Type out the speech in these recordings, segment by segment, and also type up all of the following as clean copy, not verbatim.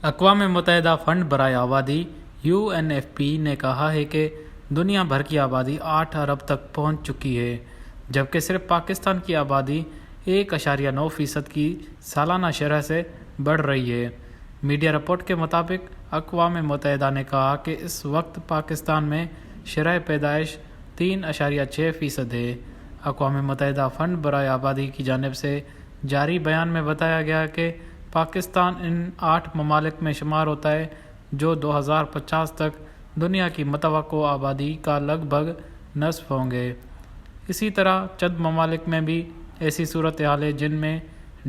اقوام متحدہ فنڈ برائے آبادی UNFP نے کہا ہے کہ دنیا بھر کی آبادی 8 ارب تک پہنچ چکی ہے، جبکہ صرف پاکستان کی آبادی 1.9% کی سالانہ شرح سے بڑھ رہی ہے۔ میڈیا رپورٹ کے مطابق اقوام متحدہ نے کہا کہ اس وقت پاکستان میں شرح پیدائش 3.6% ہے۔ اقوام متحدہ فنڈ برائے آبادی کی جانب سے جاری بیان میں بتایا گیا کہ پاکستان ان 8 ممالک میں شمار ہوتا ہے جو 2050 تک دنیا کی متوقع آبادی کا لگ بھگ نصف ہوں گے۔ اسی طرح چند ممالک میں بھی ایسی صورتحال ہے جن میں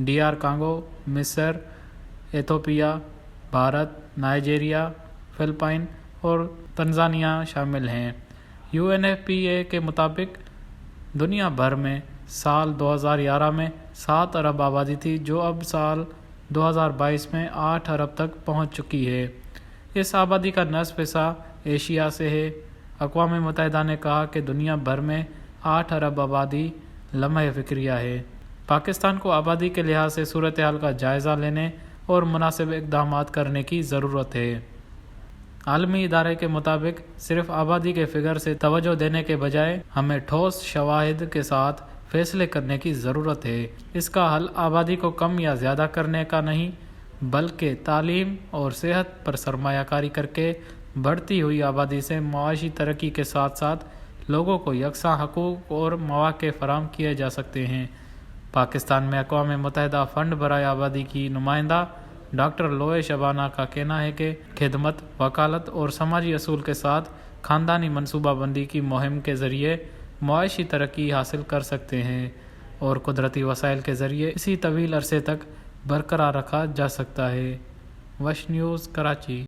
DR کانگو، مصر، ایتھوپیا، بھارت، نائجیریا، فلپائن اور تنزانیہ شامل ہیں۔ UNFPA کے مطابق دنیا بھر میں سال 2011 میں 7 ارب آبادی تھی جو اب سال 2022 میں 8 ارب تک پہنچ چکی ہے۔ اس آبادی کا نصف حصہ ایشیا سے ہے۔ اقوام متحدہ نے کہا کہ دنیا بھر میں 8 ارب آبادی لمحہ فکریہ ہے۔ پاکستان کو آبادی کے لحاظ سے صورتحال کا جائزہ لینے اور مناسب اقدامات کرنے کی ضرورت ہے۔ عالمی ادارے کے مطابق صرف آبادی کے فگر سے توجہ دینے کے بجائے ہمیں ٹھوس شواہد کے ساتھ فیصلے کرنے کی ضرورت ہے۔ اس کا حل آبادی کو کم یا زیادہ کرنے کا نہیں، بلکہ تعلیم اور صحت پر سرمایہ کاری کر کے بڑھتی ہوئی آبادی سے معاشی ترقی کے ساتھ ساتھ لوگوں کو یکساں حقوق اور مواقع فراہم کیے جا سکتے ہیں۔ پاکستان میں اقوام متحدہ فنڈ برائے آبادی کی نمائندہ ڈاکٹر لوئے شبانہ کا کہنا ہے کہ خدمت، وکالت اور سماجی اصول کے ساتھ خاندانی منصوبہ بندی کی مہم کے ذریعے معاشی ترقی حاصل کر سکتے ہیں اور قدرتی وسائل کے ذریعے اسی طویل عرصے تک برقرار رکھا جا سکتا ہے۔ وش نیوز، کراچی۔